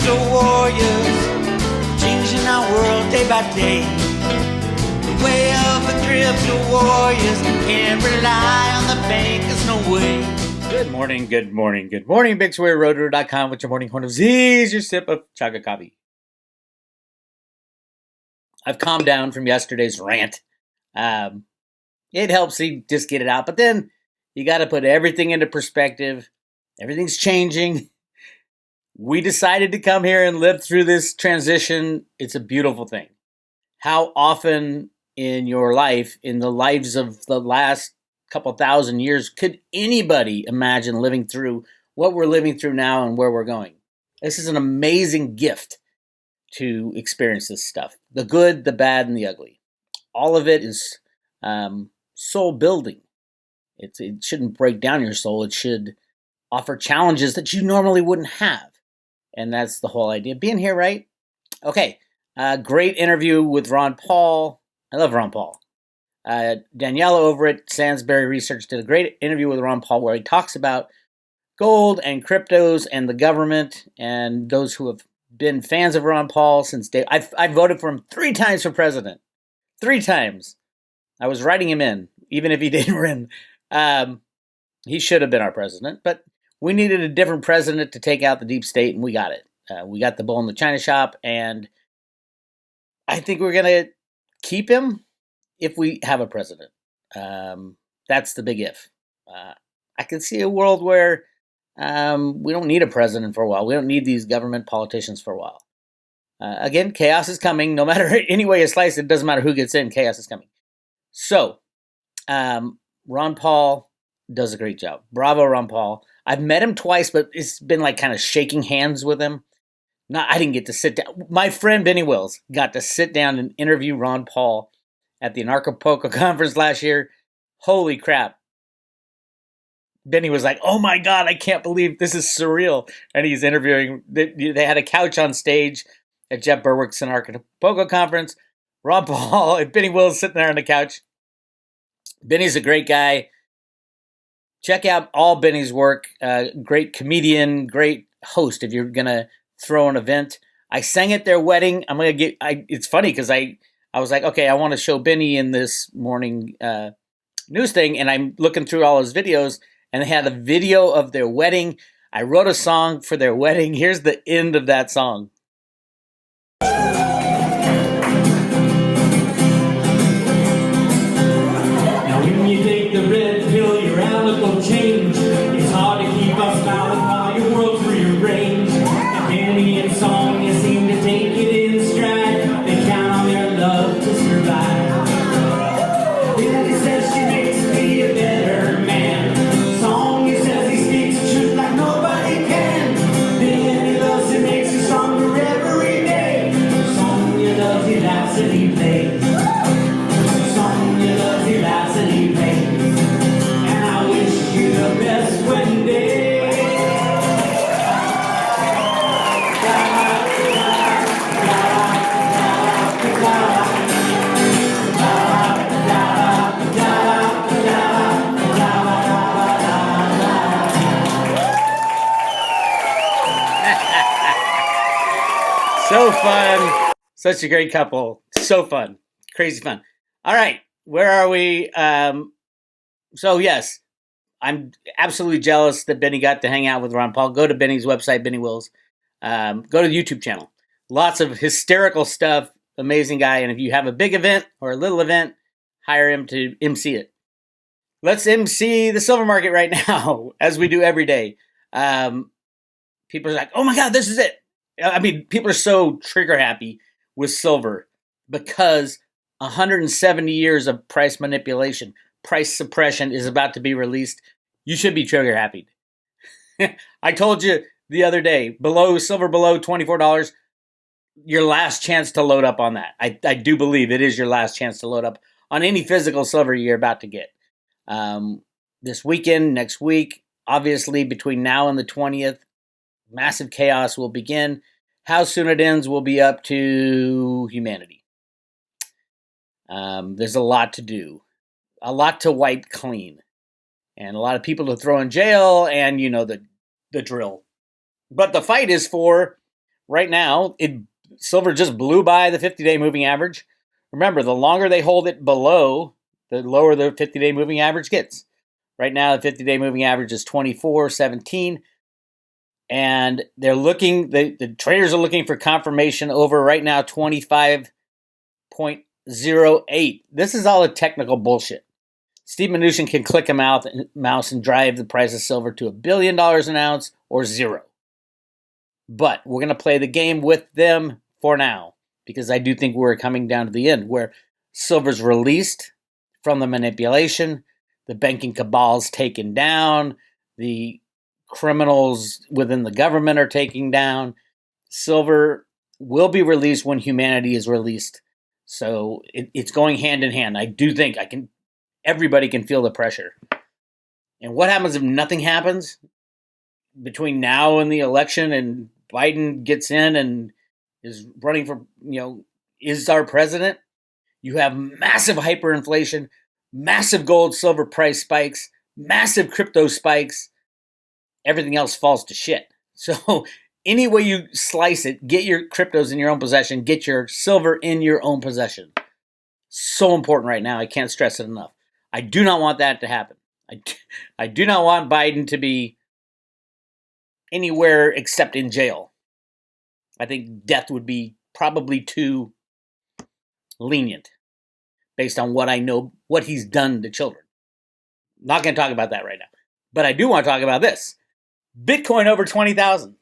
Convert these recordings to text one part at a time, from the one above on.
crypto warriors, changing our world day by day. The way of the crypto warriors, can't rely on the bankers, no way. Good morning, good morning, good morning. Bix Weir, Roto.com with your morning horn of Z's, your sip of chocolate coffee. I've calmed down from yesterday's rant. It helps you just get it out, but then you got to put everything into perspective. Everything's changing. We decided to come here and live through this transition. It's a beautiful thing. How often in your life, in the lives of the last couple thousand years, could anybody imagine living through what we're living through now and where we're going? This is an amazing gift to experience this stuff. The good, the bad, and the ugly. All of it is soul building. It shouldn't break down your soul. It should offer challenges that you normally wouldn't have. And that's the whole idea of being here, right? Okay, great interview with Ron Paul. I love Ron Paul. Daniela over at Sainsbury Research did a great interview with Ron Paul where he talks about gold and cryptos and the government and those who have been fans of Ron Paul since day. I voted for him 3 times for president. 3 times. I was writing him in, even if he didn't win. He should have been our president, but we needed a different president to take out the deep state, and we got it. We got the bull in the china shop, and I think we're going to keep him if we have a president. That's the big if. I can see a world where we don't need a president for a while. We don't need these government politicians for a while. Again, chaos is coming. No matter any way you slice it, it doesn't matter who gets in, chaos is coming. So, Ron Paul does a great job. Bravo, Ron Paul. I've met him twice, but it's been like kind of shaking hands with him. I didn't get to sit down. My friend Benny Wills got to sit down and interview Ron Paul at the Anarcho-Poco conference last year. Holy crap. Benny was like, oh my God, I can't believe this is surreal. And he's interviewing. They had a couch on stage at Jeff Berwick's Anarcho-Poco conference. Ron Paul and Benny Wills sitting there on the couch. Benny's a great guy. Check out all Benny's work. Great comedian, great host if you're going to throw an event. I sang at their wedding. It's funny because I was like, okay, I want to show Benny in this morning news thing. And I'm looking through all his videos and they had a video of their wedding. I wrote a song for their wedding. Here's the end of that song. Change. It's hard to keep us smiling while your world's rearranged. And Benny and song, you seem to take it in stride. They count on their love to survive. Benny says she makes me a better man. Song, he says he speaks the truth like nobody can. Benny loves it, makes you stronger every day. Song, he loves, he laughs and he plays. Song, he loves, he laughs and he plays. The best wedding day. So fun. Such a great couple. So fun. Crazy fun. All right. Where are we? So yes. I'm absolutely jealous that Benny got to hang out with Ron Paul. Go to Benny's website, Benny Wills. Go to the YouTube channel. Lots of hysterical stuff. Amazing guy. And if you have a big event or a little event, hire him to MC it. Let's MC the silver market right now, as we do every day. People are like, oh my God, this is it. I mean, people are so trigger happy with silver because 170 years of price manipulation, price suppression is about to be released. You should be trigger happy. I told you the other day, silver below $24, your last chance to load up on that. I do believe it is your last chance to load up on any physical silver you're about to get. This weekend, next week, obviously between now and the 20th, massive chaos will begin. How soon it ends will be up to humanity. There's a lot to do. A lot to wipe clean. And a lot of people to throw in jail and, you know, the drill. But the fight is for right now, silver just blew by the 50-day moving average. Remember, the longer they hold it below, the lower the 50-day moving average gets. Right now, the 50-day moving average is 24.17. And they're looking, the traders are looking for confirmation over right now 25.08. This is all a technical bullshit. Steve Mnuchin can click a mouse and drive the price of silver to $1 billion an ounce or zero. But we're going to play the game with them for now, because I do think we're coming down to the end where silver's released from the manipulation, the banking cabal's taken down, the criminals within the government are taking down. Silver will be released when humanity is released. So it's going hand in hand. I do think everybody can feel the pressure. And what happens if nothing happens between now and the election and Biden gets in and is running for, is our president? You have massive hyperinflation, massive gold, silver price spikes, massive crypto spikes. Everything else falls to shit. So any way you slice it, get your cryptos in your own possession, get your silver in your own possession. So important right now. I can't stress it enough. I do not want that to happen. I do not want Biden to be anywhere except in jail. I think death would be probably too lenient based on what I know, what he's done to children. Not going to talk about that right now. But I do want to talk about this. Bitcoin over 20,000.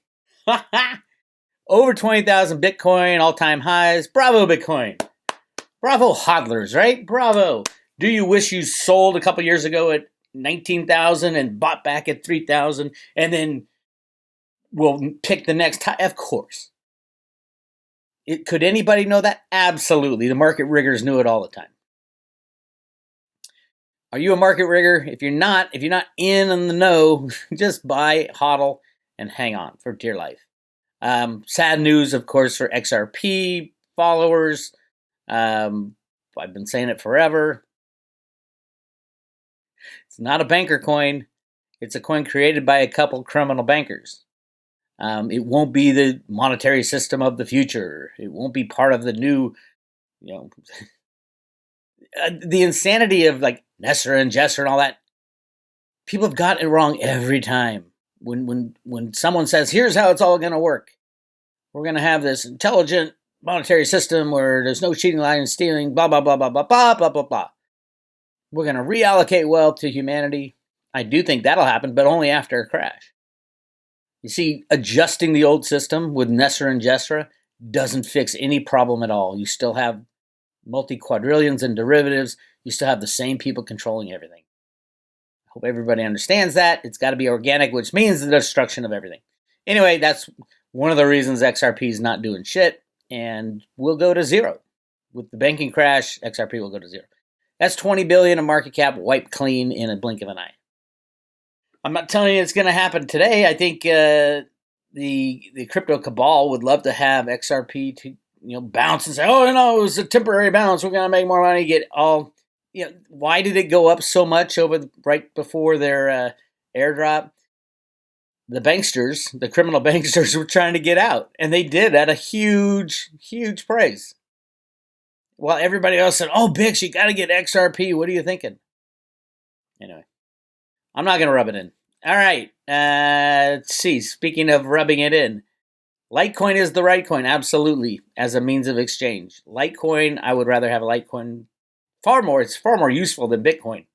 Over 20,000 Bitcoin, all-time highs. Bravo, Bitcoin. Bravo, hodlers, right? Bravo. Do you wish you sold a couple years ago at 19,000 and bought back at 3,000 and then we'll pick the next high? Of course. Could anybody know that? Absolutely. The market riggers knew it all the time. Are you a market rigger? If you're not in the know, just buy, hodl, and hang on for dear life. Sad news, of course, for XRP followers. I've been saying it forever. It's not a banker coin. It's a coin created by a couple criminal bankers. It won't be the monetary system of the future. It won't be part of the new, the insanity of like Nesser and Jesser and all that. People have gotten it wrong every time. When someone says, here's how it's all going to work. We're going to have this intelligent monetary system where there's no cheating, lying, and stealing, blah, blah, blah, blah, blah, blah, blah, blah, blah. We're going to reallocate wealth to humanity. I do think that'll happen, but only after a crash. You see, adjusting the old system with Nesser and Jesser doesn't fix any problem at all. You still have multi-quadrillions and derivatives. You still have the same people controlling everything. I hope everybody understands that. It's got to be organic, which means the destruction of everything. Anyway, that's one of the reasons XRP is not doing shit and will go to zero. With the banking crash, XRP will go to zero. That's 20 billion of market cap wiped clean in a blink of an eye. I'm not telling you it's going to happen today. I think the crypto cabal would love to have XRP to bounce and say, oh, no, it was a temporary bounce. We're going to make more money. Get all, why did it go up so much right before their airdrop? The banksters, the criminal banksters, were trying to get out, and they did at a huge, huge price. While everybody else said, oh, Bix, you got to get XRP. What are you thinking? Anyway, I'm not going to rub it in. All right. Let's see. Speaking of rubbing it in, Litecoin is the right coin, absolutely, as a means of exchange. Litecoin, I would rather have a Litecoin it's far more useful than Bitcoin.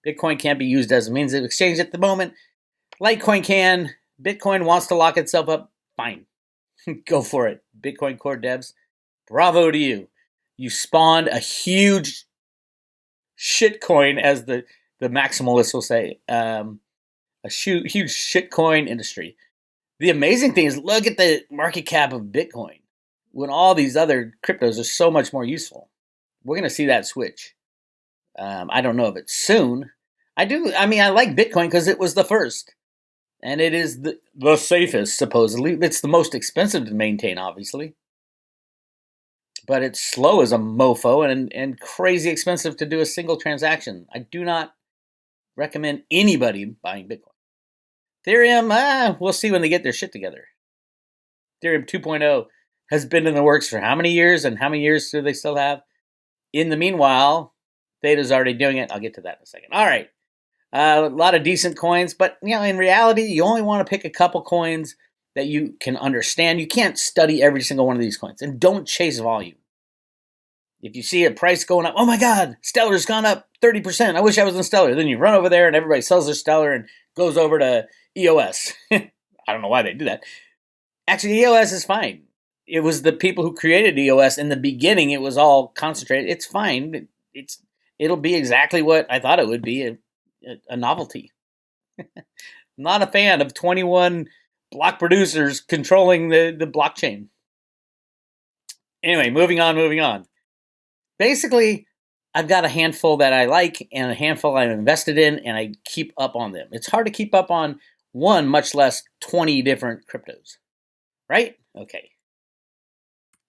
Bitcoin can't be used as a means of exchange at the moment. Litecoin can. Bitcoin wants to lock itself up. Fine. Go for it. Bitcoin core devs, bravo to you. You spawned a huge shitcoin, as the maximalists will say. A huge shitcoin industry. The amazing thing is, look at the market cap of Bitcoin when all these other cryptos are so much more useful. We're going to see that switch. I don't know if it's soon. I like Bitcoin because it was the first. And it is the safest, supposedly. It's the most expensive to maintain, obviously. But it's slow as a mofo and crazy expensive to do a single transaction. I do not recommend anybody buying Bitcoin. Ethereum, we'll see when they get their shit together. Ethereum 2.0 has been in the works for how many years, and how many years do they still have? In the meanwhile, Theta's already doing it. I'll get to that in a second. All right. A lot of decent coins, but in reality, you only want to pick a couple coins that you can understand. You can't study every single one of these coins, and don't chase volume. If you see a price going up, oh my God, Stellar's gone up 30%. I wish I was in Stellar. Then you run over there and everybody sells their Stellar and goes over to EOS. I don't know why they do that. Actually, EOS is fine. It was the people who created EOS in the beginning. It was all concentrated. It's fine. It'll be exactly what I thought it would be, a novelty. I'm not a fan of 21 block producers controlling the blockchain. Anyway, moving on. Basically, I've got a handful that I like and a handful I'm invested in, and I keep up on them. It's hard to keep up on one, much less 20 different cryptos. Right? Okay.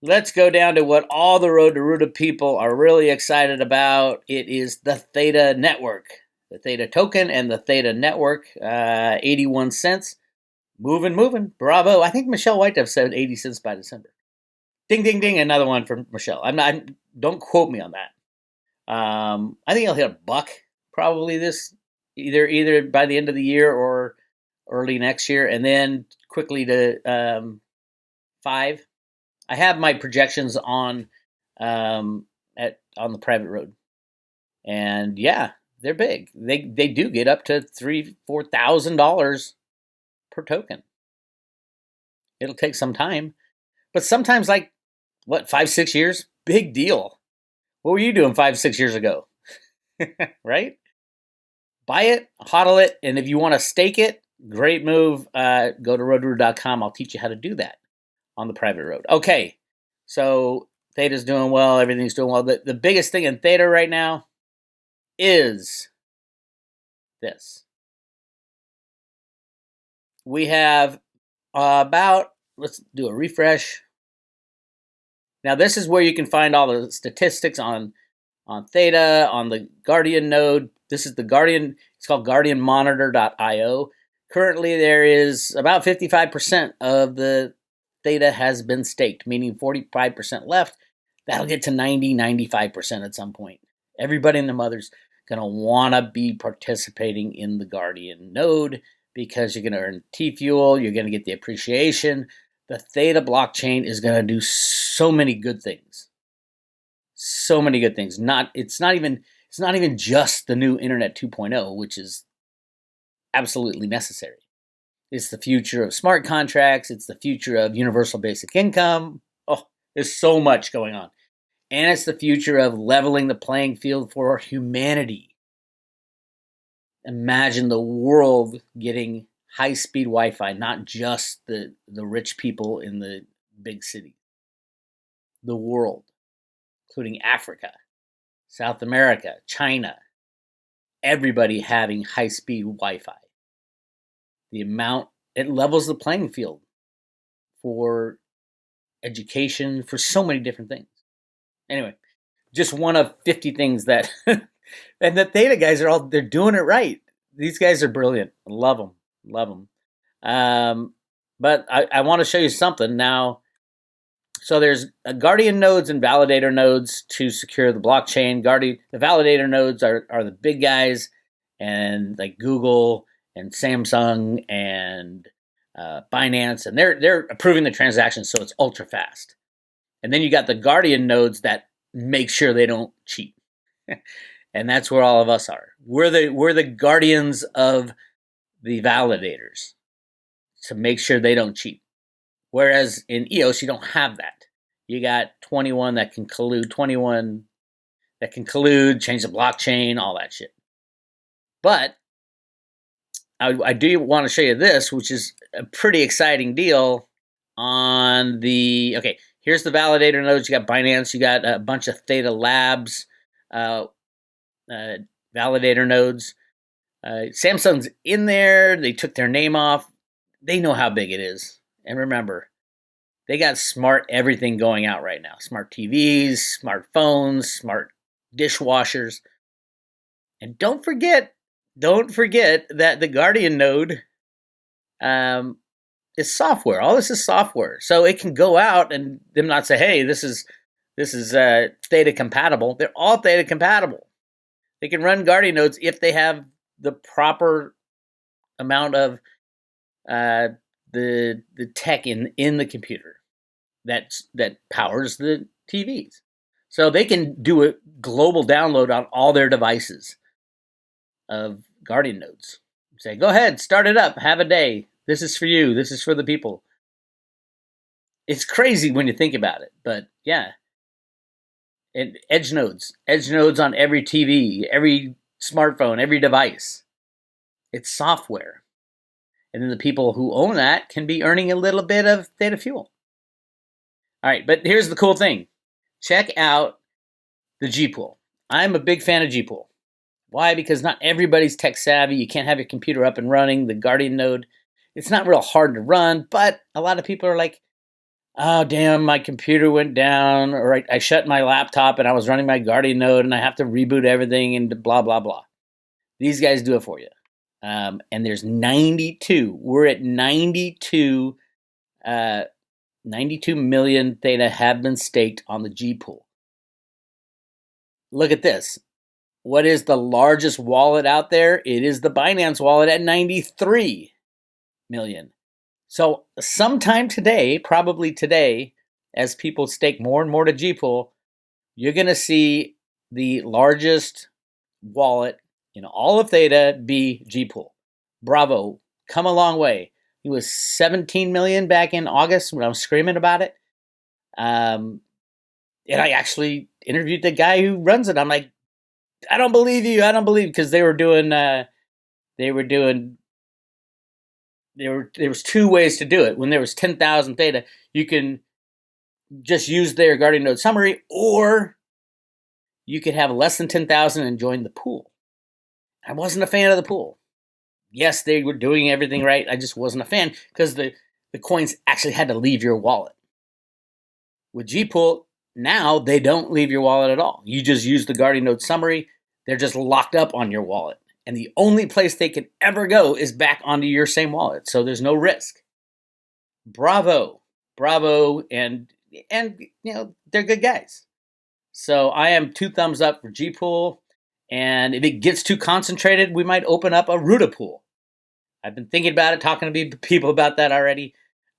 Let's go down to what all the Road to Ruta people are really excited about. It is the Theta network. The Theta Token and the Theta network, 81 cents. Moving. Bravo. I think Michelle White said 80 cents by December. Ding, ding, ding. Another one from Michelle. Don't quote me on that. I think I'll hit $1 probably this, either by the end of the year or early next year, and then quickly to $5. I have my projections on the private road, and yeah, they're big. They do get up to $3,000-$4,000 per token. It'll take some time, but sometimes 5-6 years, big deal. What were you doing 5-6 years ago? Right? Buy it, hodl it, and if you want to stake it, great move. Go to roadrooter.com. I'll teach you how to do that on the private road. Okay, so Theta's doing well. Everything's doing well. The biggest thing in Theta right now is this. We have let's do a refresh. Now, this is where you can find all the statistics on Theta, on the Guardian node. This is the Guardian. It's called guardianmonitor.io. Currently, there is about 55% of the Theta has been staked, meaning 45% left. That'll get to 95% at some point. Everybody and their mother's going to want to be participating in the Guardian node because you're going to earn T-Fuel, you're going to get the appreciation. The Theta blockchain is going to do so many good things. So many good things. It's not even just the new Internet 2.0, which is absolutely necessary. It's the future of smart contracts. It's the future of universal basic income. Oh, there's so much going on. And it's the future of leveling the playing field for humanity. Imagine the world getting high-speed Wi-Fi, not just the rich people in the big cities. The world, including Africa, South America, China, everybody having high-speed Wi-Fi. It levels the playing field for education, for so many different things. Anyway, just one of 50 things that, and the Theta guys they're doing it right. These guys are brilliant. I love them. But I want to show you something now. So there's Guardian nodes and validator nodes to secure the blockchain. The validator nodes are the big guys, and like Google and Samsung and Binance, and they're approving the transaction, so it's ultra fast. And then you got the Guardian nodes that make sure they don't cheat, and that's where all of us are. We're the guardians of the validators to make sure they don't cheat. Whereas in EOS, you don't have that. You got 21 that can collude, change the blockchain, all that shit. But I do want to show you this, which is a pretty exciting deal on the... Okay, here's the validator nodes. You got Binance. You got a bunch of Theta Labs validator nodes. Samsung's in there. They took their name off. They know how big it is. And remember, they got smart everything going out right now. Smart TVs, smart phones, smart dishwashers. And don't forget that the Guardian node is software. All this is software. So it can go out and them not say, hey, this is Theta compatible. They're all Theta compatible. They can run Guardian nodes if they have the proper amount of the tech in the computer that powers the TVs. So they can do a global download on all their devices of Guardian nodes. Say, go ahead, start it up, have a day. This is for you. This is for the people. It's crazy when you think about it, but yeah. And edge nodes on every TV, every smartphone, every device. It's software. And then the people who own that can be earning a little bit of Theta fuel. All right, but here's the cool thing. Check out the G-Pool. I'm a big fan of G-Pool. Why? Because not everybody's tech savvy. You can't have your computer up and running. The Guardian node, it's not real hard to run, but a lot of people are like, oh, damn, my computer went down, or I shut my laptop and I was running my Guardian node and I have to reboot everything and blah, blah, blah. These guys do it for you. And there's 92. We're at 92 million Theta have been staked on the G-Pool. Look at this. What is the largest wallet out there? It is the Binance Wallet at 93 million. So sometime today, probably today, as people stake more and more to G-Pool, you're going to see the largest wallet in all of Theta be G-Pool. Bravo. Come a long way. It was 17 million back in August when I was screaming about it. And I actually interviewed the guy who runs it. I'm like, I don't believe you. I don't believe, because there was two ways to do it. When there was 10,000 Theta, you can just use their Guardian node summary, or you could have less than 10,000 and join the pool. I wasn't a fan of the pool. Yes, they were doing everything right. I just wasn't a fan because the coins actually had to leave your wallet. With G-Pool, now they don't leave your wallet at all. You just use the Guardian node summary. They're just locked up on your wallet. And the only place they can ever go is back onto your same wallet. So there's no risk. Bravo. And they're good guys. So I am 2 thumbs up for G-Pool. And if it gets too concentrated, we might open up a Ruta pool. I've been thinking about it, talking to people about that already.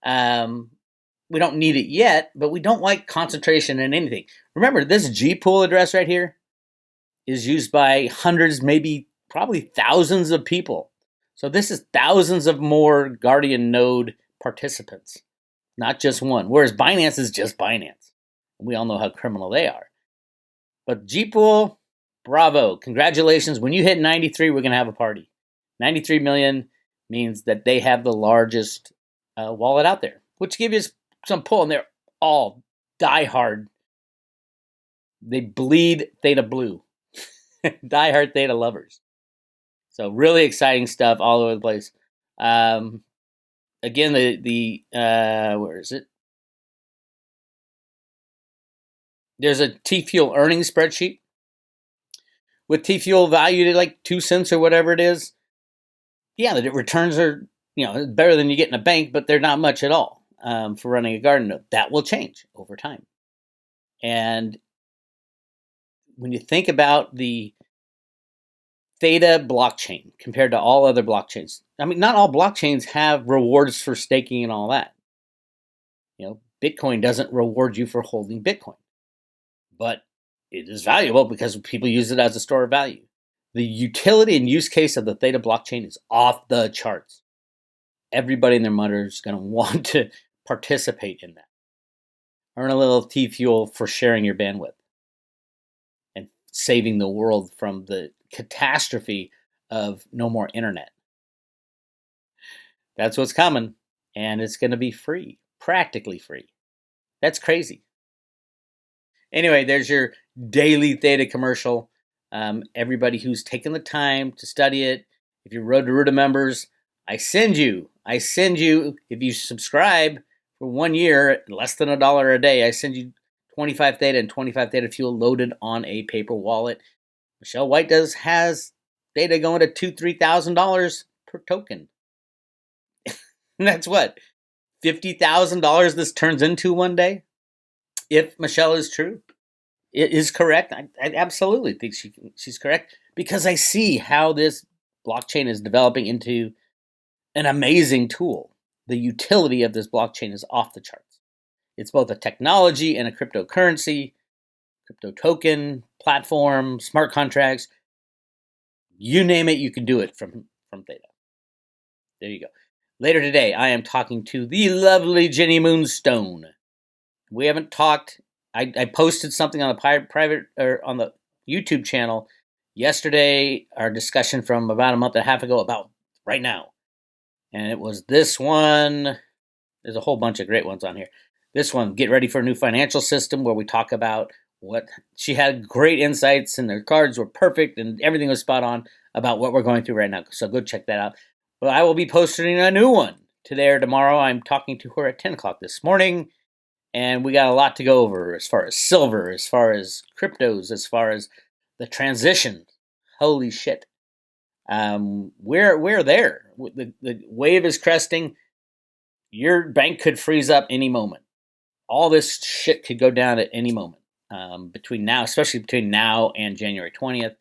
We don't need it yet, but we don't like concentration in anything. Remember, this G-Pool address right here is used by hundreds, maybe probably thousands of people. So this is thousands of more Guardian node participants, not just one. Whereas Binance is just Binance. We all know how criminal they are. But G-Pool, bravo. Congratulations. When you hit 93, we're going to have a party. 93 million means that they have the largest wallet out there, which gives you some pull. And they're all diehard. They bleed Theta blue. Diehard Theta lovers. So really exciting stuff all over the place. Again, the where is it? There's a T-Fuel earnings spreadsheet with T-Fuel valued at like 2 cents or whatever it is. Yeah, the returns are better than you get in a bank, but they're not much at all for running a Guardian node. That will change over time. And when you think about the Theta blockchain compared to all other blockchains, I mean, not all blockchains have rewards for staking and all that. Bitcoin doesn't reward you for holding Bitcoin, but it is valuable because people use it as a store of value. The utility and use case of the Theta blockchain is off the charts. Everybody and their mother is going to want to participate in that. Earn a little T-Fuel for sharing your bandwidth and saving the world from the catastrophe of no more internet. That's what's coming, and it's going to be free, practically free. That's crazy. Anyway, there's your daily Theta commercial. Everybody who's taken the time to study it, if you're Road to Ruta members, I send you, if you subscribe for 1 year, less than $1 a day, I send you 25 Theta and 25 Theta fuel loaded on a paper wallet. Michelle White has Theta going to $2,000, $3,000 per token. And that's what? $50,000 this turns into one day, if Michelle is true, it is correct. I absolutely think she's correct, because I see how this blockchain is developing into an amazing tool. The utility of this blockchain is off the charts. It's both a technology and a cryptocurrency, crypto token, platform, smart contracts. You name it, you can do it from Theta. There you go. Later today, I am talking to the lovely Jenny Moonstone. We haven't talked. I posted something on the private or on the YouTube channel yesterday, our discussion from about a month and a half ago about right now. And it was this one. There's a whole bunch of great ones on here. This one, Get Ready for a New Financial System, where we talk about what she had great insights and their cards were perfect and everything was spot on about what we're going through right now. So go check that out. But I will be posting a new one today or tomorrow. I'm talking to her at 10 o'clock this morning, and we got a lot to go over as far as silver, as far as cryptos, as far as the transition. Holy shit. We're there. The wave is cresting. Your bank could freeze up any moment. All this shit could go down at any moment. Between now, especially between now and January 20th,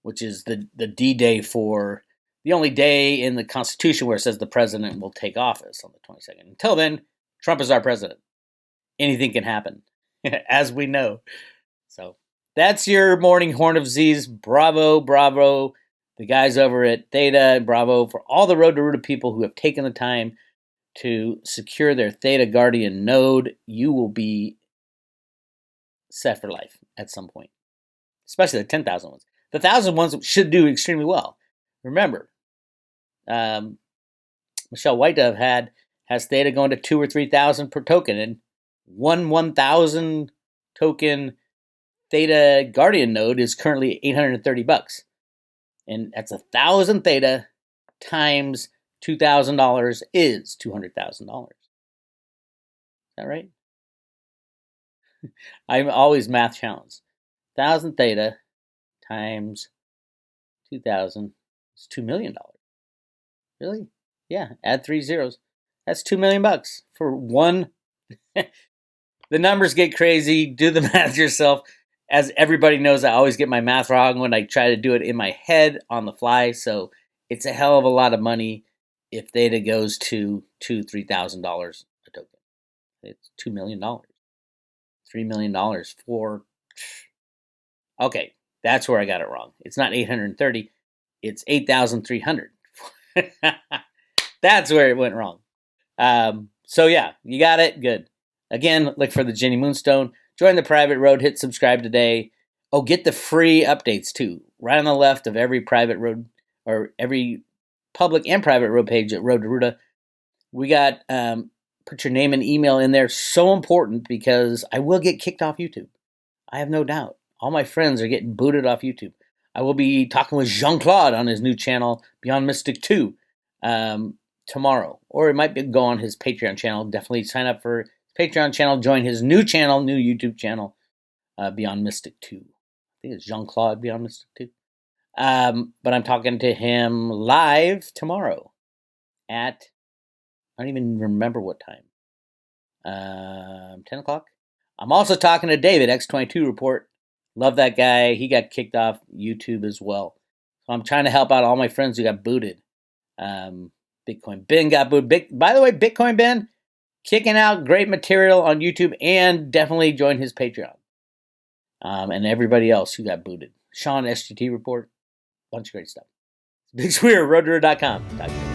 which is the D-Day for the only day in the Constitution where it says the president will take office on the 22nd. Until then, Trump is our president. Anything can happen, as we know. So that's your morning Horn of Z's. Bravo, bravo. The guys over at Theta, bravo for all the Road to Ruta people who have taken the time to secure their Theta Guardian node. You will be set for life at some point, especially the 10,000 ones. The 1,000 ones should do extremely well. Remember, Michelle Whitedove has Theta going to 2,000 or 3,000 per token, and 1,000 token Theta Guardian node is currently $830, and that's 1,000 Theta times $2,000 is $200,000. Is that right? I'm always math challenged. 1,000 Theta times 2,000 is $2 million. Really? Yeah. Add 3 zeros. That's $2 million for one. The numbers get crazy. Do the math yourself. As everybody knows, I always get my math wrong when I try to do it in my head on the fly. So it's a hell of a lot of money if Theta goes to $3,000 a token. It's $2 million. $3 million for... Okay, that's where I got it wrong. It's not 830. It's 8,300. That's where it went wrong. So yeah, you got it. Good. Again, look for the Jenny Moonstone. Join the private road. Hit subscribe today. Oh, get the free updates too. Right on the left of every private road or every public and private road page at Road to Ruta. We got put your name and email in there. So important because I will get kicked off YouTube. I have no doubt. All my friends are getting booted off YouTube. I will be talking with Jean-Claude on his new channel, Beyond Mystic 2, tomorrow. Or it might go on his Patreon channel. Definitely sign up for his Patreon channel. Join his new channel, new YouTube channel, Beyond Mystic 2. I think it's Jean-Claude Beyond Mystic 2. But I'm talking to him live tomorrow at, I don't even remember what time. 10 o'clock. I'm also talking to David, X22 Report. Love that guy. He got kicked off YouTube as well. So I'm trying to help out all my friends who got booted. Bitcoin Ben got booted. By the way, Bitcoin Ben, kicking out great material on YouTube, and definitely join his Patreon. And everybody else who got booted. Sean, SGT Report. Bunch of great stuff. Bix Weir, roadrunner.com.